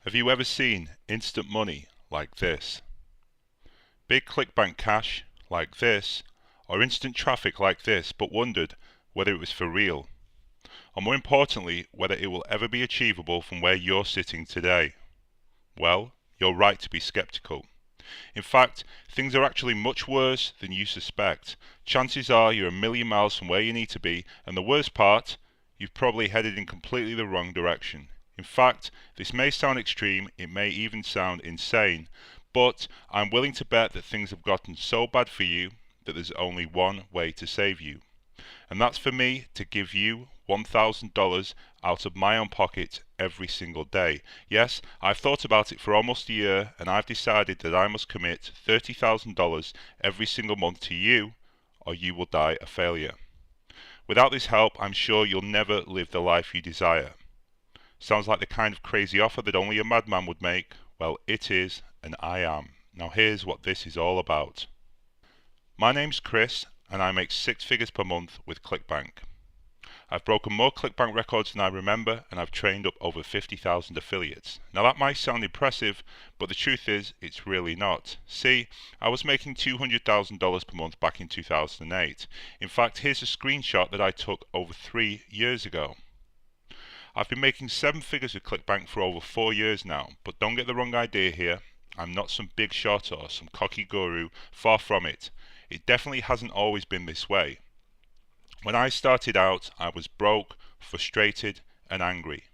Have you ever seen instant money like this? Big ClickBank cash like this? Or instant traffic like this, but wondered whether it was for real? Or more importantly, whether it will ever be achievable from where you're sitting today? Well, you're right to be skeptical. In fact, things are actually much worse than you suspect. Chances are you're a million miles from where you need to be, and the worst part, you've probably headed in completely the wrong direction. In fact, this may sound extreme, it may even sound insane, but I'm willing to bet that things have gotten so bad for you that there's only one way to save you. And that's for me to give you $1,000 out of my own pocket every single day. Yes, I've thought about it for almost a year, and I've decided that I must commit $30,000 every single month to you, or you will die a failure. Without this help, I'm sure you'll never live the life you desire. Sounds like the kind of crazy offer that only a madman would make? Well, it is, and I am. Now here's what this is all about. My name's Chris, and I make 6 figures per month with ClickBank. I've broken more ClickBank records than I remember, and I've trained up over 50,000 affiliates. Now that might sound impressive, but the truth is, it's really not. See, I was making $200,000 per month back in 2008. In fact, here's a screenshot that I took over 3 years ago. I've been making 7 figures with ClickBank for over 4 years now, but don't get the wrong idea here. I'm not some big shot or some cocky guru, far from it. It definitely hasn't always been this way. When I started out, I was broke, frustrated, and angry.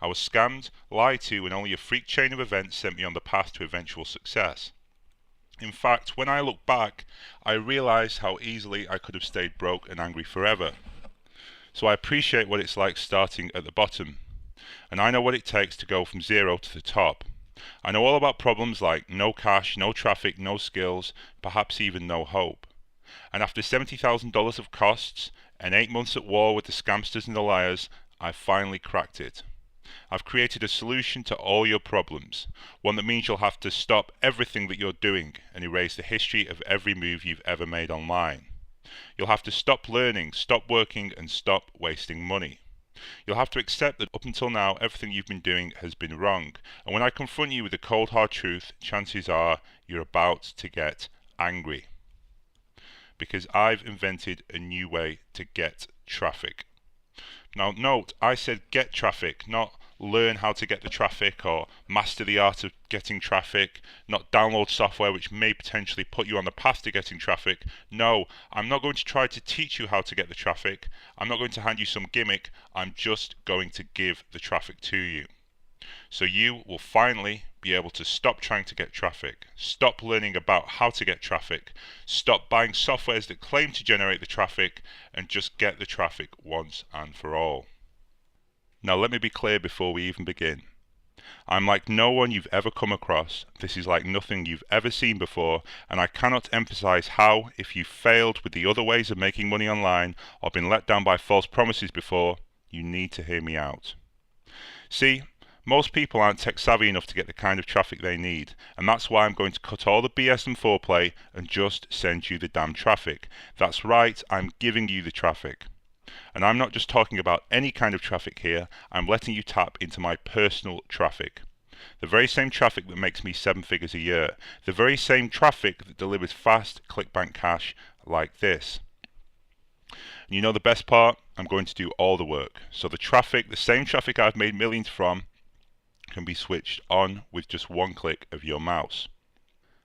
I was scammed, lied to, and only a freak chain of events sent me on the path to eventual success. In fact, when I look back, I realize how easily I could have stayed broke and angry forever. So I appreciate what it's like starting at the bottom, and I know what it takes to go from zero to the top. I know all about problems like no cash, no traffic, no skills, perhaps even no hope. And after $70,000 of costs and 8 months at war with the scamsters and the liars, I've finally cracked it. I've created a solution to all your problems, one that means you'll have to stop everything that you're doing and erase the history of every move you've ever made online. You'll have to stop learning, stop working, and stop wasting money. You'll have to accept that up until now everything you've been doing has been wrong, and when I confront you with the cold hard truth, chances are you're about to get angry. Because I've invented a new way to get traffic. Now note, I said get traffic, not learn how to get the traffic or master the art of getting traffic, not download software which may potentially put you on the path to getting traffic. No, I'm not going to try to teach you how to get the traffic. I'm not going to hand you some gimmick. I'm just going to give the traffic to you. So you will finally be able to stop trying to get traffic, stop learning about how to get traffic, stop buying softwares that claim to generate the traffic, and just get the traffic once and for all. Now let me be clear before we even begin. I'm like no one you've ever come across. This is like nothing you've ever seen before, and I cannot emphasize how, if you've failed with the other ways of making money online or been let down by false promises before, you need to hear me out. See, most people aren't tech savvy enough to get the kind of traffic they need, and that's why I'm going to cut all the BS and foreplay and just send you the damn traffic. That's right, I'm giving you the traffic. And I'm not just talking about any kind of traffic here, I'm letting you tap into my personal traffic. The very same traffic that makes me 7 figures a year. The very same traffic that delivers fast ClickBank cash like this. And you know the best part? I'm going to do all the work. So the traffic, the same traffic I've made millions from, can be switched on with just one click of your mouse.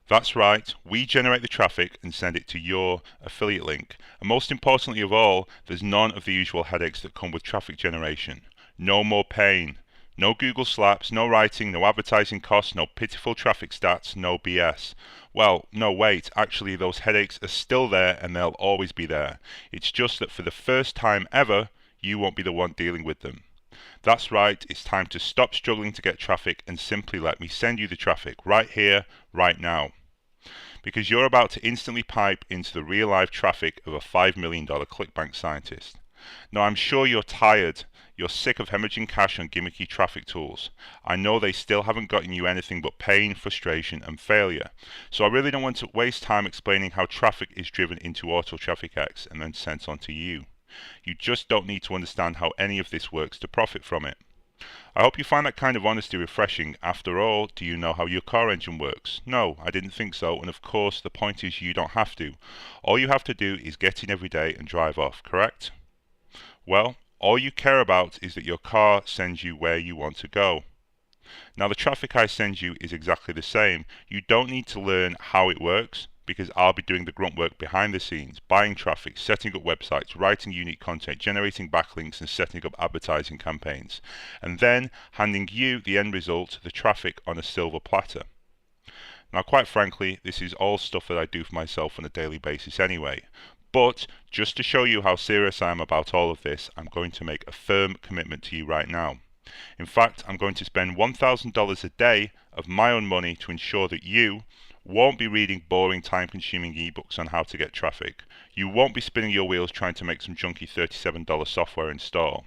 That's right, we generate the traffic and send it to your affiliate link. And most importantly of all, there's none of the usual headaches that come with traffic generation. No more pain. No Google slaps, no writing, no advertising costs, no pitiful traffic stats, no BS. Well, no wait, actually those headaches are still there and they'll always be there. It's just that for the first time ever, you won't be the one dealing with them. That's right, it's time to stop struggling to get traffic and simply let me send you the traffic right here, right now. Because you're about to instantly pipe into the real life traffic of a $5 million ClickBank scientist. Now I'm sure you're tired, you're sick of hemorrhaging cash on gimmicky traffic tools. I know they still haven't gotten you anything but pain, frustration and failure. So I really don't want to waste time explaining how traffic is driven into AutoTrafficX and then sent on to you. You just don't need to understand how any of this works to profit from it. I hope you find that kind of honesty refreshing. After all, do you know how your car engine works? No, I didn't think so, and of course the point is you don't have to. All you have to do is get in every day and drive off, correct? Well, all you care about is that your car sends you where you want to go. Now the traffic I send you is exactly the same. You don't need to learn how it works, because I'll be doing the grunt work behind the scenes, buying traffic, setting up websites, writing unique content, generating backlinks and setting up advertising campaigns, and then handing you the end result, the traffic, on a silver platter. Now quite frankly, this is all stuff that I do for myself on a daily basis anyway. But just to show you how serious I am about all of this, I'm going to make a firm commitment to you right now. In fact, I'm going to spend $1,000 a day of my own money to ensure that you won't be reading boring, time-consuming ebooks on how to get traffic. You won't be spinning your wheels trying to make some junky $37 software install.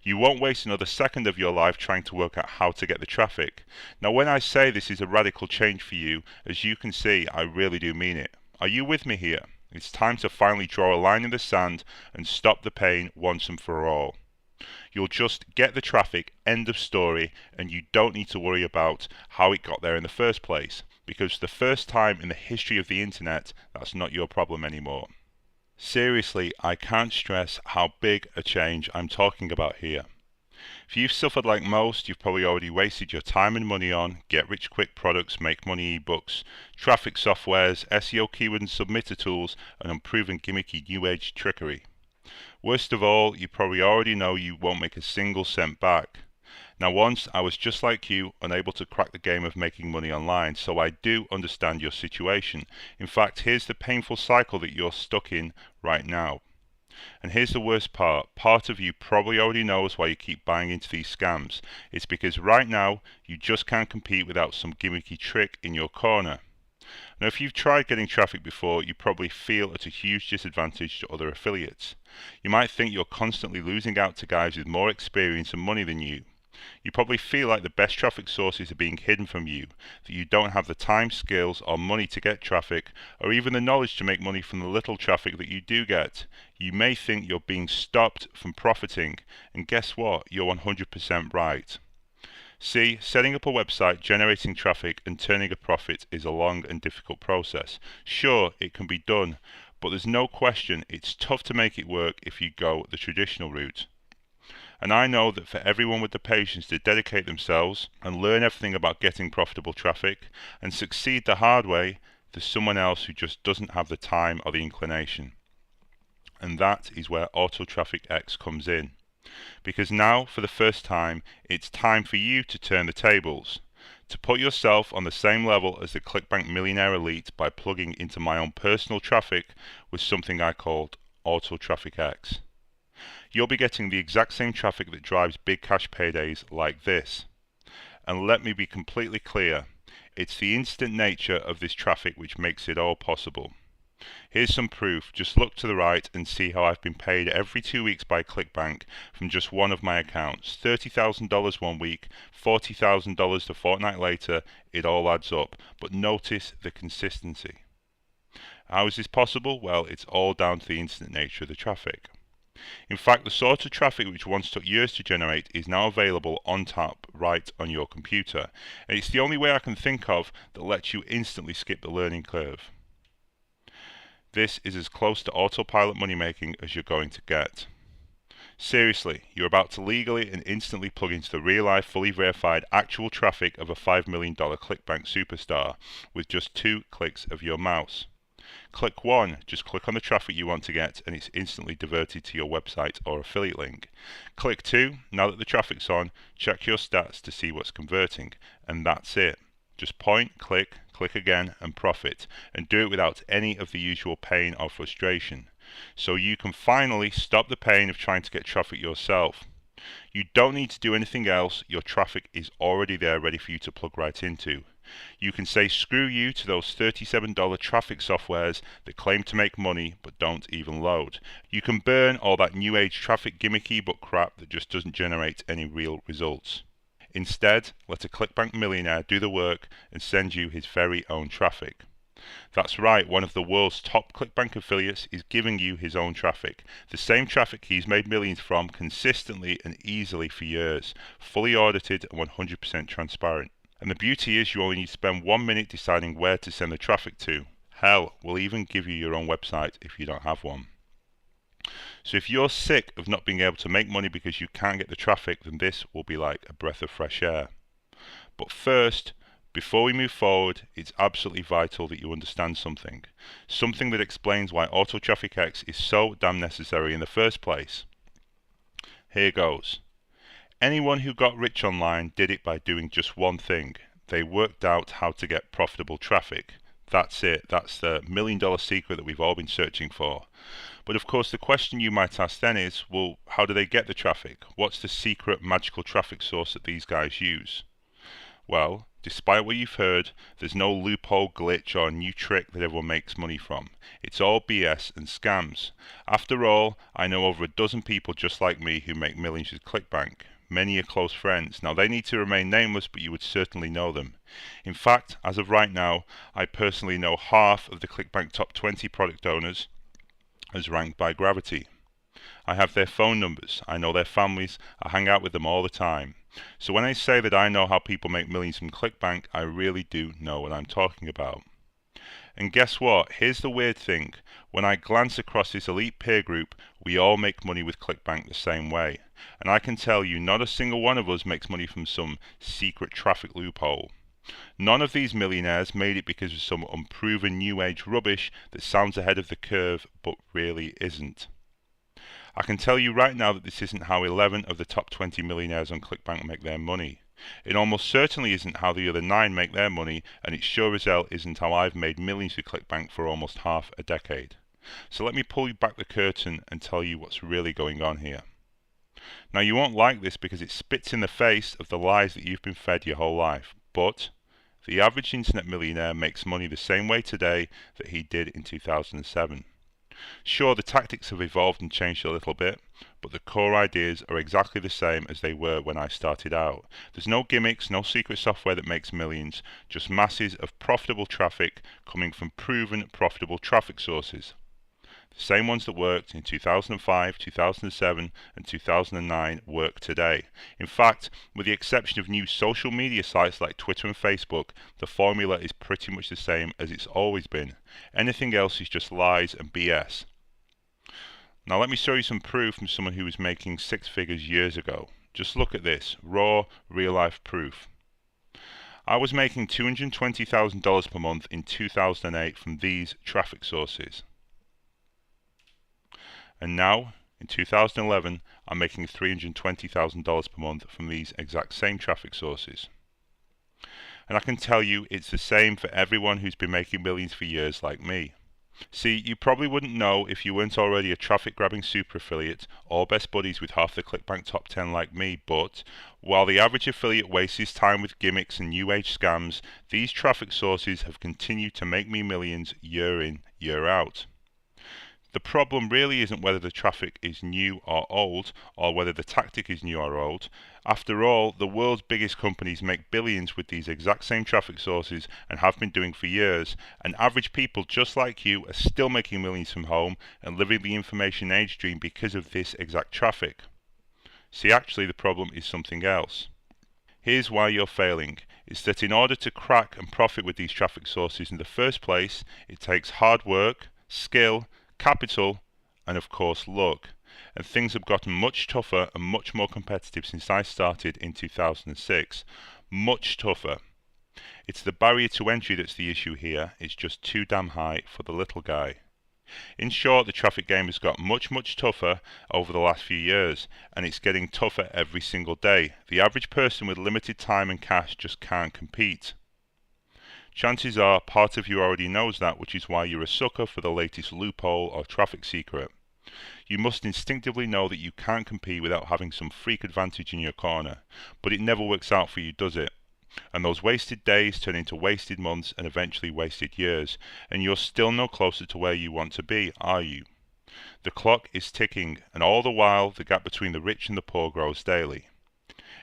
You won't waste another second of your life trying to work out how to get the traffic. Now, when I say this is a radical change for you, as you can see, I really do mean it. Are you with me here? It's time to finally draw a line in the sand and stop the pain once and for all. You'll just get the traffic, end of story, and you don't need to worry about how it got there in the first place, because for the first time in the history of the internet, that's not your problem anymore. Seriously, I can't stress how big a change I'm talking about here. If you've suffered like most, you've probably already wasted your time and money on get-rich-quick products, make-money ebooks, traffic softwares, SEO keyword and submitter tools, and unproven gimmicky new-age trickery. Worst of all, you probably already know you won't make a single cent back. Now once I was just like you, unable to crack the game of making money online, so I do understand your situation. In fact, here's the painful cycle that you're stuck in right now. And here's the worst part of you probably already knows why you keep buying into these scams. It's because right now, you just can't compete without some gimmicky trick in your corner. Now if you've tried getting traffic before, you probably feel at a huge disadvantage to other affiliates. You might think you're constantly losing out to guys with more experience and money than you. You probably feel like the best traffic sources are being hidden from you, that you don't have the time, skills, or money to get traffic, or even the knowledge to make money from the little traffic that you do get. You may think you're being stopped from profiting, and guess what? You're 100% right. See, setting up a website, generating traffic, and turning a profit is a long and difficult process. Sure, it can be done, but there's no question it's tough to make it work if you go the traditional route. And I know that for everyone with the patience to dedicate themselves and learn everything about getting profitable traffic and succeed the hard way, there's someone else who just doesn't have the time or the inclination. And that is where AutoTraffic comes in. Because now, for the first time, it's time for you to turn the tables, to put yourself on the same level as the ClickBank Millionaire Elite by plugging into my own personal traffic with something I called AutoTraffic. You'll be getting the exact same traffic that drives big cash paydays like this. And let me be completely clear, it's the instant nature of this traffic which makes it all possible. Here's some proof. Just look to the right and see how I've been paid every 2 weeks by ClickBank from just one of my accounts. $30,000 one week, $40,000 a fortnight later, it all adds up. But notice the consistency. How is this possible? Well, it's all down to the instant nature of the traffic. In fact, the sort of traffic which once took years to generate is now available on tap right on your computer. And it's the only way I can think of that lets you instantly skip the learning curve. This is as close to autopilot money making as you're going to get. Seriously, you're about to legally and instantly plug into the real-life, fully verified actual traffic of a $5 million ClickBank superstar with just 2 clicks of your mouse. Click 1, just click on the traffic you want to get and it's instantly diverted to your website or affiliate link. Click 2, now that the traffic's on, check your stats to see what's converting, and that's it. Just point, click, click again and profit, and do it without any of the usual pain or frustration. So you can finally stop the pain of trying to get traffic yourself. You don't need to do anything else, your traffic is already there ready for you to plug right into. You can say screw you to those $37 traffic softwares that claim to make money but don't even load. You can burn all that new age traffic gimmick ebook crap that just doesn't generate any real results. Instead, let a ClickBank millionaire do the work and send you his very own traffic. That's right, one of the world's top ClickBank affiliates is giving you his own traffic. The same traffic he's made millions from consistently and easily for years, fully audited and 100% transparent. And the beauty is you only need to spend 1 minute deciding where to send the traffic to. Hell, we'll even give you your own website if you don't have one. So if you're sick of not being able to make money because you can't get the traffic, then this will be like a breath of fresh air. But first, before we move forward, it's absolutely vital that you understand something. Something that explains why Auto Traffic X is so damn necessary in the first place. Here goes. Anyone who got rich online did it by doing just one thing. They worked out how to get profitable traffic. That's it. That's the $1,000,000 secret that we've all been searching for. But of course the question you might ask then is, well, how do they get the traffic? What's the secret magical traffic source that these guys use? Well, despite what you've heard, there's no loophole, glitch or new trick that everyone makes money from. It's all BS and scams. After all, I know over a dozen people just like me who make millions with ClickBank. Many are close friends. Now they need to remain nameless, but you would certainly know them. In fact, as of right now, I personally know half of the ClickBank top 20 product owners as ranked by gravity. I have their phone numbers, I know their families, I hang out with them all the time. So when I say that I know how people make millions from ClickBank, I really do know what I'm talking about. And guess what? Here's the weird thing. When I glance across this elite peer group, we all make money with ClickBank the same way. And I can tell you, not a single one of us makes money from some secret traffic loophole. None of these millionaires made it because of some unproven new age rubbish that sounds ahead of the curve but really isn't. I can tell you right now that this isn't how 11 of the top 20 millionaires on ClickBank make their money. It almost certainly isn't how the other 9 make their money, and it sure as hell isn't how I've made millions with ClickBank for almost half a decade. So let me pull you back the curtain and tell you what's really going on here. Now you won't like this because it spits in the face of the lies that you've been fed your whole life, but the average internet millionaire makes money the same way today that he did in 2007. Sure, the tactics have evolved and changed a little bit, but the core ideas are exactly the same as they were when I started out. There's no gimmicks, no secret software that makes millions, just masses of profitable traffic coming from proven profitable traffic sources. The same ones that worked in 2005, 2007 and 2009 work today. In fact, with the exception of new social media sites like Twitter and Facebook, the formula is pretty much the same as it's always been. Anything else is just lies and BS. Now let me show you some proof from someone who was making 6 figures years ago. Just look at this, raw, real-life proof. I was making $220,000 per month in 2008 from these traffic sources. And now, in 2011, I'm making $320,000 per month from these exact same traffic sources. And I can tell you it's the same for everyone who's been making millions for years like me. See, you probably wouldn't know if you weren't already a traffic-grabbing super affiliate or best buddies with half the ClickBank top 10 like me, but while the average affiliate wastes his time with gimmicks and new age scams, these traffic sources have continued to make me millions year in, year out. The problem really isn't whether the traffic is new or old, or whether the tactic is new or old. After all, the world's biggest companies make billions with these exact same traffic sources and have been doing for years, and average people just like you are still making millions from home and living the information age dream because of this exact traffic. See, actually the problem is something else. Here's why you're failing. It's that in order to crack and profit with these traffic sources in the first place, it takes hard work, skill, capital, and of course luck. And things have gotten much tougher and much more competitive since I started in 2006. Much tougher. It's the barrier to entry that's the issue here. It's just too damn high for the little guy. In short, the traffic game has got much tougher over the last few years, and it's getting tougher every single day. The average person with limited time and cash just can't compete. Chances are part of you already knows that, which is why you're a sucker for the latest loophole or traffic secret. You must instinctively know that you can't compete without having some freak advantage in your corner, but it never works out for you, does it? And those wasted days turn into wasted months and eventually wasted years, and you're still no closer to where you want to be, are you? The clock is ticking, and all the while the gap between the rich and the poor grows daily.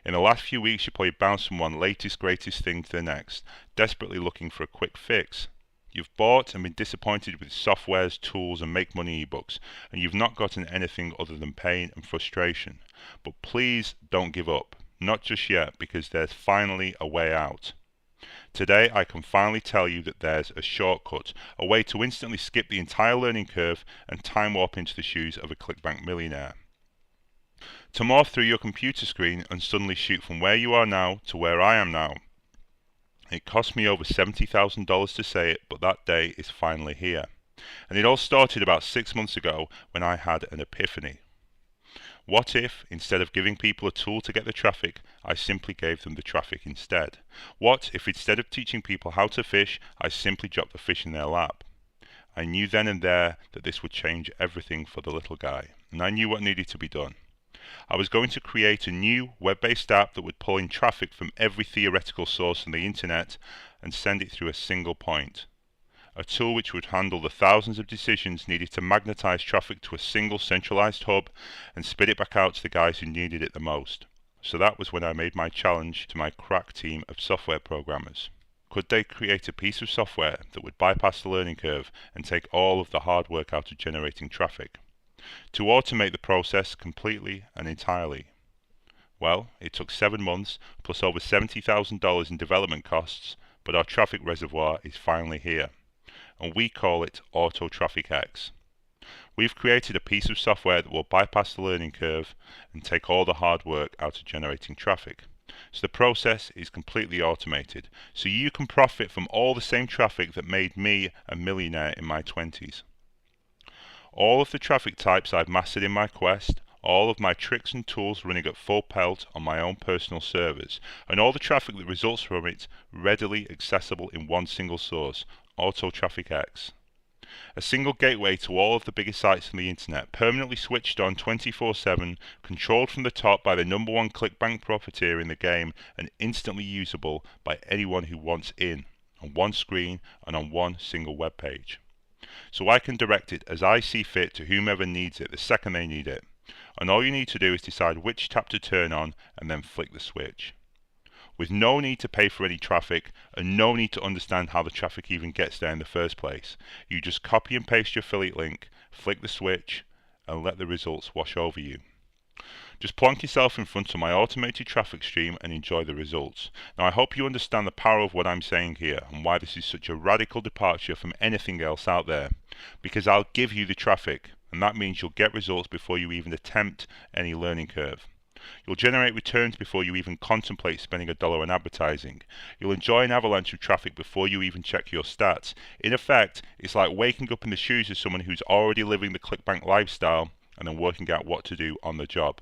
In the last few weeks you probably bounced from one latest greatest thing to the next, desperately looking for a quick fix. You've bought and been disappointed with softwares, tools and make money ebooks, and you've not gotten anything other than pain and frustration. But please don't give up. Not just yet, because there's finally a way out. Today I can finally tell you that there's a shortcut, a way to instantly skip the entire learning curve and time warp into the shoes of a ClickBank millionaire. To morph through your computer screen and suddenly shoot from where you are now to where I am now. It cost me over $70,000 to say it, but that day is finally here. And it all started about 6 months ago when I had an epiphany. What if, instead of giving people a tool to get the traffic, I simply gave them the traffic instead? What if, instead of teaching people how to fish, I simply dropped the fish in their lap? I knew then and there that this would change everything for the little guy, and I knew what needed to be done. I was going to create a new web-based app that would pull in traffic from every theoretical source on the internet and send it through a single point. A tool which would handle the thousands of decisions needed to magnetize traffic to a single centralized hub and spit it back out to the guys who needed it the most. So that was when I made my challenge to my crack team of software programmers. Could they create a piece of software that would bypass the learning curve and take all of the hard work out of generating traffic? To automate the process completely and entirely. Well, it took 7 months plus over $70,000 in development costs, but our traffic reservoir is finally here, and we call it Auto Traffic X. We've created a piece of software that will bypass the learning curve and take all the hard work out of generating traffic. So the process is completely automated, so you can profit from all the same traffic that made me a millionaire in my 20s. All of the traffic types I've mastered in my quest, all of my tricks and tools running at full pelt on my own personal servers, and all the traffic that results from it readily accessible in one single source, Auto Traffic X. A single gateway to all of the biggest sites on the internet, permanently switched on 24/7, controlled from the top by the #1 ClickBank profiteer in the game, and instantly usable by anyone who wants in, on one screen and on one single web page. So I can direct it as I see fit to whomever needs it the second they need it. And all you need to do is decide which tap to turn on and then flick the switch. With no need to pay for any traffic and no need to understand how the traffic even gets there in the first place. You just copy and paste your affiliate link, flick the switch, and let the results wash over you. Just plonk yourself in front of my automated traffic stream and enjoy the results. Now I hope you understand the power of what I'm saying here and why this is such a radical departure from anything else out there. Because I'll give you the traffic, and that means you'll get results before you even attempt any learning curve. You'll generate returns before you even contemplate spending $1 on advertising. You'll enjoy an avalanche of traffic before you even check your stats. In effect, it's like waking up in the shoes of someone who's already living the ClickBank lifestyle and then working out what to do on the job.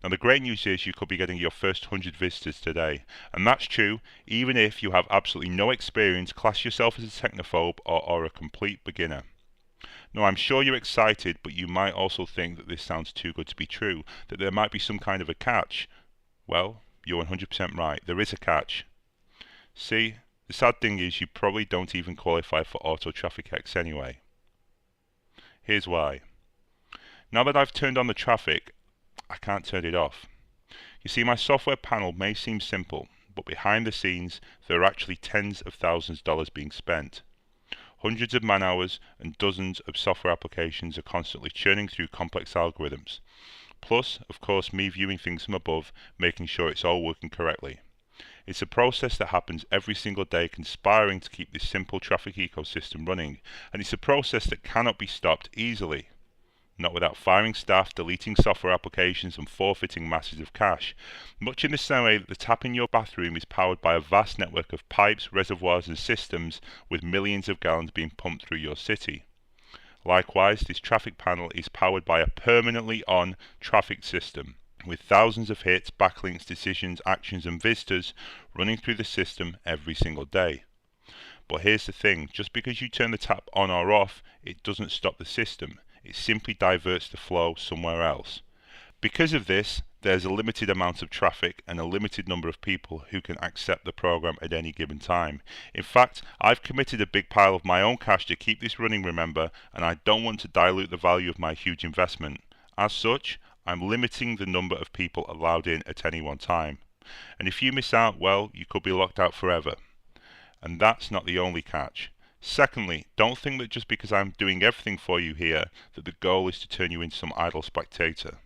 Now the great news is you could be getting your first 100 visitors today, and that's true even if you have absolutely no experience, class yourself as a technophobe, or are a complete beginner. Now I'm sure you're excited, but you might also think that this sounds too good to be true, that there might be some kind of a catch. Well, you're 100% right, there is a catch. See, the sad thing is you probably don't even qualify for Auto Traffic X anyway. Here's why. Now that I've turned on the traffic, I can't turn it off. You see, my software panel may seem simple, but behind the scenes there are actually tens of thousands of dollars being spent. Hundreds of man hours and dozens of software applications are constantly churning through complex algorithms. Plus, of course, me viewing things from above, making sure it's all working correctly. It's a process that happens every single day, conspiring to keep this simple traffic ecosystem running, and it's a process that cannot be stopped easily. Not without firing staff, deleting software applications and forfeiting masses of cash, much in the same way that the tap in your bathroom is powered by a vast network of pipes, reservoirs and systems with millions of gallons being pumped through your city. Likewise, this traffic panel is powered by a permanently on traffic system, with thousands of hits, backlinks, decisions, actions and visitors running through the system every single day. But here's the thing, just because you turn the tap on or off, it doesn't stop the system. It simply diverts the flow somewhere else. Because of this, there's a limited amount of traffic and a limited number of people who can accept the program at any given time. In fact, I've committed a big pile of my own cash to keep this running, remember, and I don't want to dilute the value of my huge investment. As such, I'm limiting the number of people allowed in at any one time. And if you miss out, well, you could be locked out forever. And that's not the only catch. Secondly, don't think that just because I'm doing everything for you here, that the goal is to turn you into some idle spectator.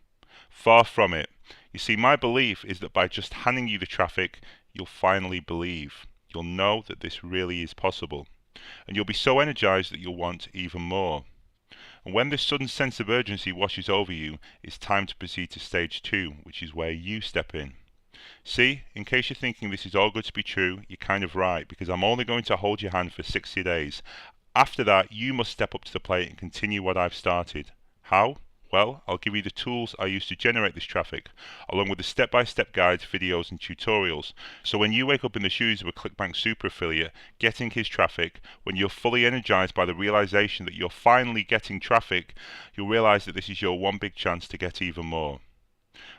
Far from it. You see, my belief is that by just handing you the traffic, you'll finally believe. You'll know that this really is possible. And you'll be so energized that you'll want even more. And when this sudden sense of urgency washes over you, it's time to proceed to stage 2, which is where you step in. See, in case you're thinking this is all good to be true, you're kind of right, because I'm only going to hold your hand for 60 days. After that, you must step up to the plate and continue what I've started. How? Well, I'll give you the tools I use to generate this traffic, along with the step-by-step guides, videos and tutorials. So when you wake up in the shoes of a ClickBank super affiliate, getting his traffic, when you're fully energized by the realization that you're finally getting traffic, you'll realize that this is your one big chance to get even more.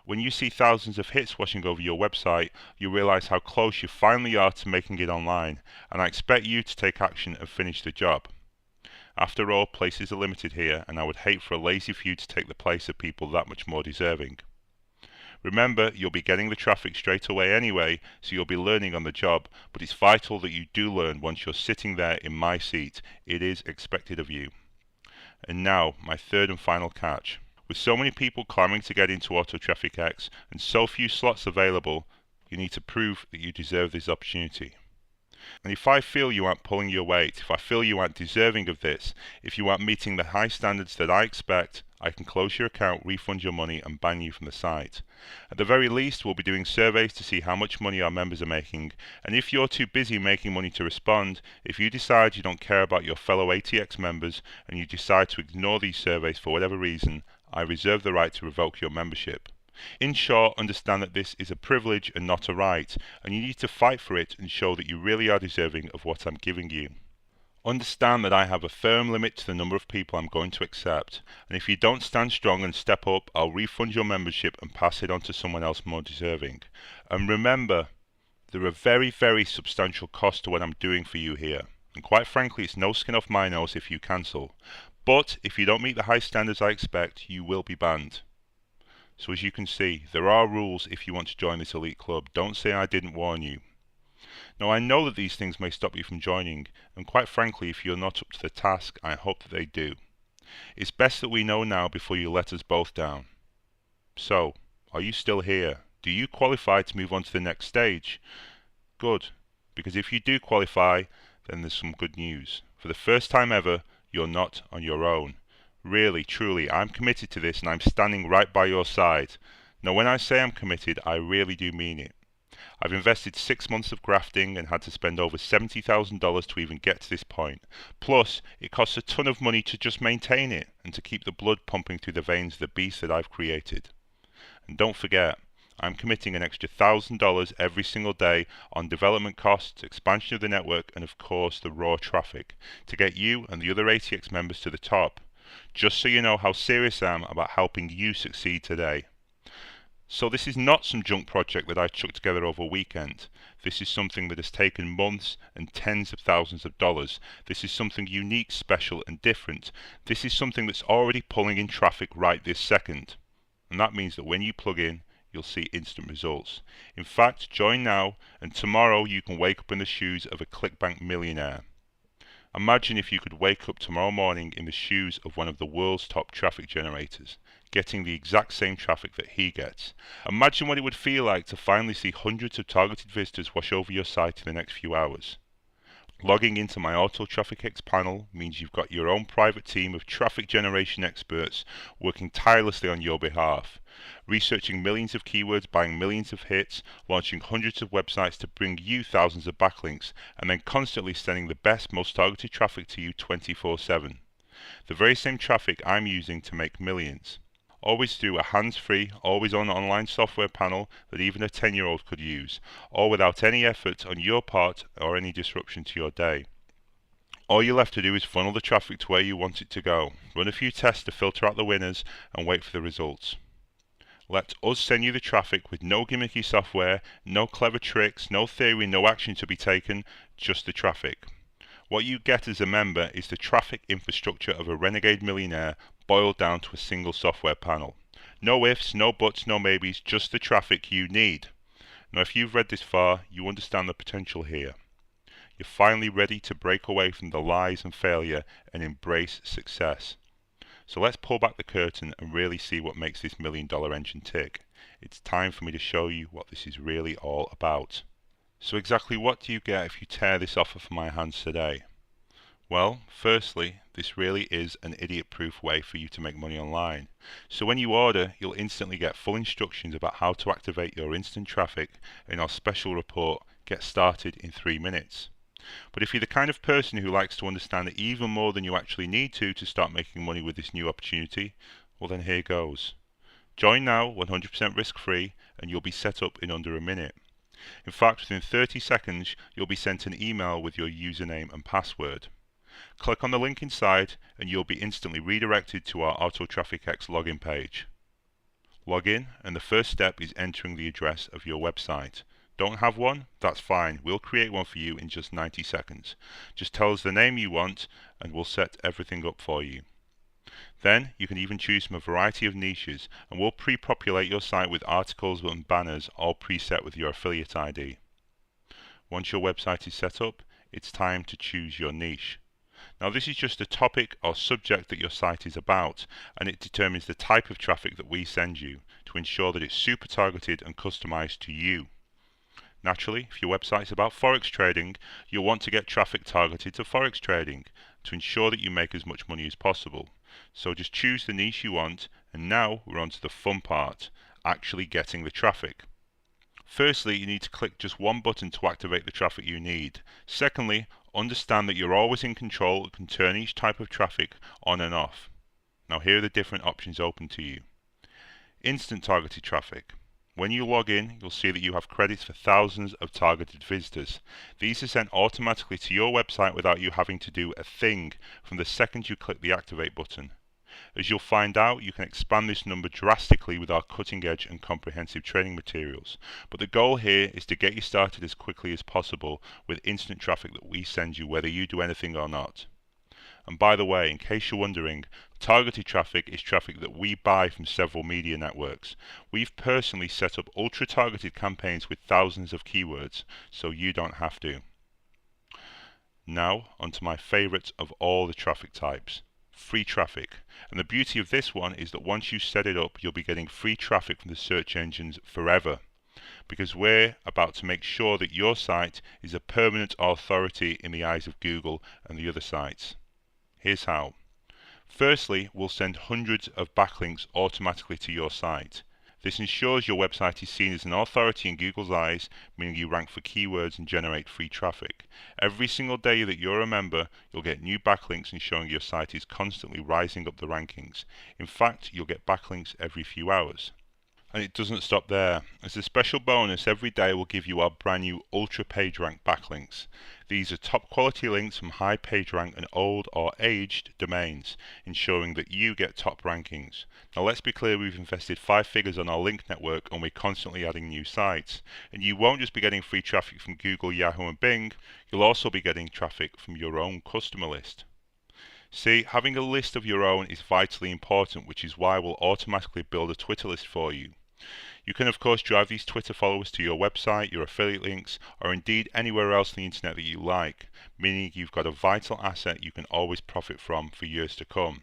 When you see thousands of hits washing over your website, you realize how close you finally are to making it online, and I expect you to take action and finish the job. After all, places are limited here, and I would hate for a lazy few to take the place of people that much more deserving. Remember, you'll be getting the traffic straight away anyway, so you'll be learning on the job, but it's vital that you do learn once you're sitting there in my seat. It is expected of you. And now, my third and final catch. With so many people clamoring to get into Auto Traffic X and so few slots available, you need to prove that you deserve this opportunity. And if I feel you aren't pulling your weight, if I feel you aren't deserving of this, if you aren't meeting the high standards that I expect, I can close your account, refund your money and ban you from the site. At the very least, we'll be doing surveys to see how much money our members are making, and if you're too busy making money to respond, if you decide you don't care about your fellow ATX members and you decide to ignore these surveys for whatever reason, I reserve the right to revoke your membership. In short, understand that this is a privilege and not a right, and you need to fight for it and show that you really are deserving of what I'm giving you. Understand that I have a firm limit to the number of people I'm going to accept, and if you don't stand strong and step up, I'll refund your membership and pass it on to someone else more deserving. And remember, there are very, very substantial costs to what I'm doing for you here, and quite frankly, it's no skin off my nose if you cancel. But if you don't meet the high standards I expect, you will be banned. So as you can see, there are rules if you want to join this elite club. Don't say I didn't warn you. Now I know that these things may stop you from joining, and quite frankly, if you're not up to the task, I hope that they do. It's best that we know now before you let us both down. So, are you still here? Do you qualify to move on to the next stage? Good, because if you do qualify, then there's some good news. For the first time ever, you're not on your own. Really, truly, I'm committed to this and I'm standing right by your side. Now when I say I'm committed, I really do mean it. I've invested 6 months of grafting and had to spend over $70,000 to even get to this point. Plus, it costs a ton of money to just maintain it and to keep the blood pumping through the veins of the beast that I've created. And don't forget, I'm committing an extra $1,000 every single day on development costs, expansion of the network, and of course the raw traffic to get you and the other ATX members to the top. Just so you know how serious I am about helping you succeed today. So this is not some junk project that I chucked together over a weekend. This is something that has taken months and tens of thousands of dollars. This is something unique, special and different. This is something that's already pulling in traffic right this second. And that means that when you plug in, you'll see instant results. In fact, join now and tomorrow you can wake up in the shoes of a ClickBank millionaire. Imagine if you could wake up tomorrow morning in the shoes of one of the world's top traffic generators, getting the exact same traffic that he gets. Imagine what it would feel like to finally see hundreds of targeted visitors wash over your site in the next few hours. Logging into my Auto Traffic X panel means you've got your own private team of traffic generation experts working tirelessly on your behalf, researching millions of keywords, buying millions of hits, launching hundreds of websites to bring you thousands of backlinks, and then constantly sending the best, most targeted traffic to you 24/7. The very same traffic I'm using to make millions. Always through a hands-free, always-on online software panel that even a 10-year-old could use, all without any effort on your part or any disruption to your day. All you'll have to do is funnel the traffic to where you want it to go, run a few tests to filter out the winners, and wait for the results. Let us send you the traffic with no gimmicky software, no clever tricks, no theory, no action to be taken, just the traffic. What you get as a member is the traffic infrastructure of a renegade millionaire boiled down to a single software panel. No ifs, no buts, no maybes, just the traffic you need. Now if you've read this far, you understand the potential here. You're finally ready to break away from the lies and failure and embrace success. So let's pull back the curtain and really see what makes this $1 million engine tick. It's time for me to show you what this is really all about. So exactly what do you get if you tear this offer from my hands today? Well, firstly, this really is an idiot-proof way for you to make money online. So when you order, you'll instantly get full instructions about how to activate your instant traffic in our special report, Get Started in 3 minutes. But if you're the kind of person who likes to understand it even more than you actually need to start making money with this new opportunity, well then here goes. Join now, 100% risk-free, and you'll be set up in under a minute. In fact, within 30 seconds, you'll be sent an email with your username and password. Click on the link inside and you'll be instantly redirected to our AutoTrafficX login page. Log in, and the first step is entering the address of your website. Don't have one? That's fine. We'll create one for you in just 90 seconds. Just tell us the name you want and we'll set everything up for you. Then you can even choose from a variety of niches, and we'll pre-populate your site with articles and banners all preset with your affiliate ID. Once your website is set up, it's time to choose your niche. Now this is just a topic or subject that your site is about, and it determines the type of traffic that we send you to ensure that it's super targeted and customized to you. Naturally, if your website is about Forex trading, you'll want to get traffic targeted to Forex trading to ensure that you make as much money as possible. So just choose the niche you want, and now we're on to the fun part, actually getting the traffic. Firstly, you need to click just one button to activate the traffic you need. Secondly, understand that you're always in control and can turn each type of traffic on and off. Now here are the different options open to you. Instant targeted traffic. When you log in, you'll see that you have credits for thousands of targeted visitors. These are sent automatically to your website without you having to do a thing from the second you click the activate button. As you'll find out, you can expand this number drastically with our cutting edge and comprehensive training materials. But the goal here is to get you started as quickly as possible with instant traffic that we send you, whether you do anything or not. And by the way, in case you're wondering, targeted traffic is traffic that we buy from several media networks. We've personally set up ultra-targeted campaigns with thousands of keywords, so you don't have to. Now, onto my favourite of all the traffic types. Free traffic. And the beauty of this one is that once you set it up, you'll be getting free traffic from the search engines forever, because we're about to make sure that your site is a permanent authority in the eyes of Google and the other sites. Here's how. Firstly, we'll send hundreds of backlinks automatically to your site. This ensures your website is seen as an authority in Google's eyes, meaning you rank for keywords and generate free traffic. Every single day that you're a member, you'll get new backlinks ensuring your site is constantly rising up the rankings. In fact, you'll get backlinks every few hours. And it doesn't stop there. As a special bonus, every day we'll give you our brand new Ultra Pagerank backlinks. These are top quality links from high Pagerank and old or aged domains, ensuring that you get top rankings. Now let's be clear, we've invested 5 figures on our link network and we're constantly adding new sites. And you won't just be getting free traffic from Google, Yahoo and Bing, you'll also be getting traffic from your own customer list. See, having a list of your own is vitally important, which is why we'll automatically build a Twitter list for you. You can of course drive these Twitter followers to your website, your affiliate links, or indeed anywhere else on the internet that you like, meaning you've got a vital asset you can always profit from for years to come.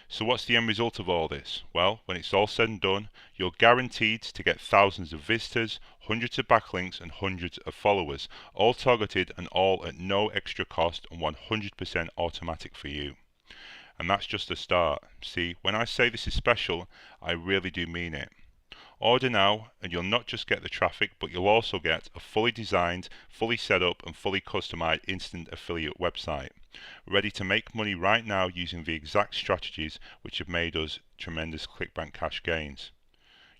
So what's the end result of all this? Well, when it's all said and done, you're guaranteed to get thousands of visitors, hundreds of backlinks and hundreds of followers, all targeted and all at no extra cost and 100% automatic for you. And that's just the start. See, when I say this is special, I really do mean it. Order now and you'll not just get the traffic, but you'll also get a fully designed, fully set up and fully customized instant affiliate website, ready to make money right now using the exact strategies which have made us tremendous ClickBank cash gains.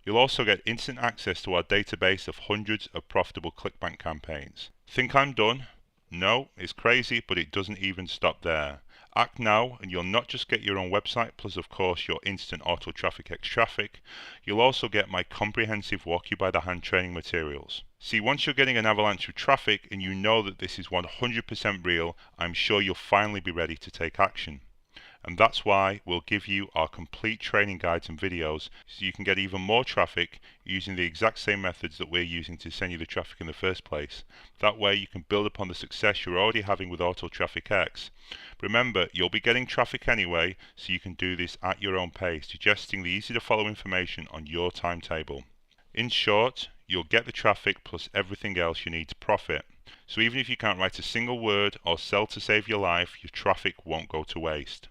You'll also get instant access to our database of hundreds of profitable ClickBank campaigns. Think I'm done? No, it's crazy, but it doesn't even stop there. Act now and you'll not just get your own website plus of course your instant AutoTrafficX traffic, you'll also get my comprehensive walk you by the hand training materials. See, once you're getting an avalanche of traffic and you know that this is 100% real, I'm sure you'll finally be ready to take action. And that's why we'll give you our complete training guides and videos so you can get even more traffic using the exact same methods that we're using to send you the traffic in the first place. That way you can build upon the success you're already having with Auto Traffic X. Remember, you'll be getting traffic anyway, so you can do this at your own pace, digesting the easy to follow information on your timetable. In short, you'll get the traffic plus everything else you need to profit. So even if you can't write a single word or sell to save your life, your traffic won't go to waste.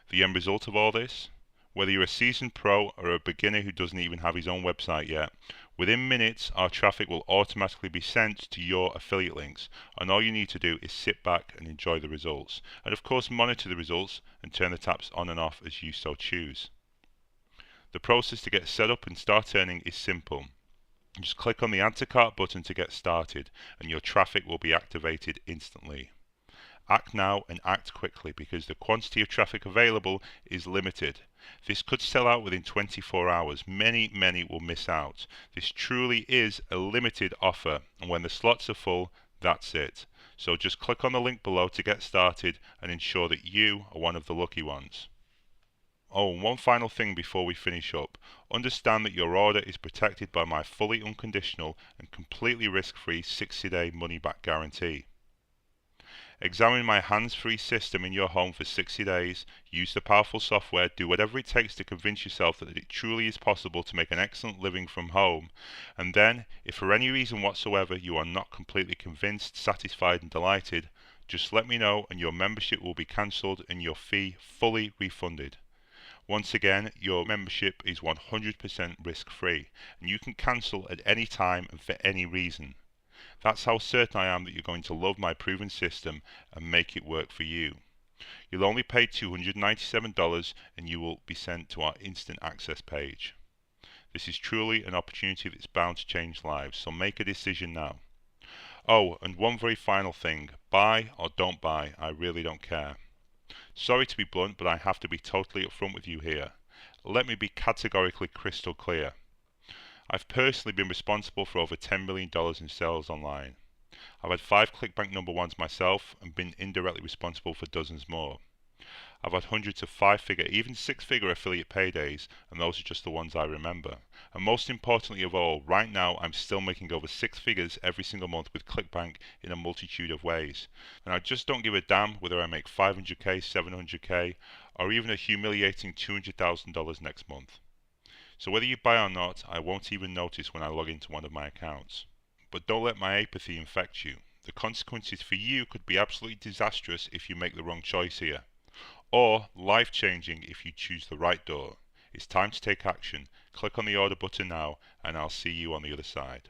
The end result of all this? Whether you're a seasoned pro or a beginner who doesn't even have his own website yet, within minutes our traffic will automatically be sent to your affiliate links, and all you need to do is sit back and enjoy the results, and of course monitor the results and turn the taps on and off as you so choose. The process to get set up and start earning is simple. Just click on the Add to Cart button to get started, and your traffic will be activated instantly. Act now and act quickly because the quantity of traffic available is limited. This could sell out within 24 hours. Many will miss out. This truly is a limited offer, and when the slots are full, that's it. So just click on the link below to get started and ensure that you are one of the lucky ones. Oh, and one final thing before we finish up. Understand that your order is protected by my fully unconditional and completely risk-free 60-day money-back guarantee. Examine my hands-free system in your home for 60 days, use the powerful software, do whatever it takes to convince yourself that it truly is possible to make an excellent living from home, and then, if for any reason whatsoever you are not completely convinced, satisfied and delighted, just let me know and your membership will be cancelled and your fee fully refunded. Once again, your membership is 100% risk-free, and you can cancel at any time and for any reason. That's how certain I am that you're going to love my proven system and make it work for you. You'll only pay $297 and you will be sent to our instant access page. This is truly an opportunity that's bound to change lives, so make a decision now. Oh, and one very final thing. Buy or don't buy, I really don't care. Sorry to be blunt, but I have to be totally upfront with you here. Let me be categorically crystal clear. I've personally been responsible for over $10 million in sales online. I've had 5 ClickBank number ones myself and been indirectly responsible for dozens more. I've had hundreds of 5-figure, even 6-figure affiliate paydays, and those are just the ones I remember. And most importantly of all, right now I'm still making over 6 figures every single month with ClickBank in a multitude of ways. And I just don't give a damn whether I make $500k, $700k, or even a humiliating $200,000 next month. So whether you buy or not, I won't even notice when I log into one of my accounts. But don't let my apathy infect you. The consequences for you could be absolutely disastrous if you make the wrong choice here, or life-changing if you choose the right door. It's time to take action. Click on the order button now, and I'll see you on the other side.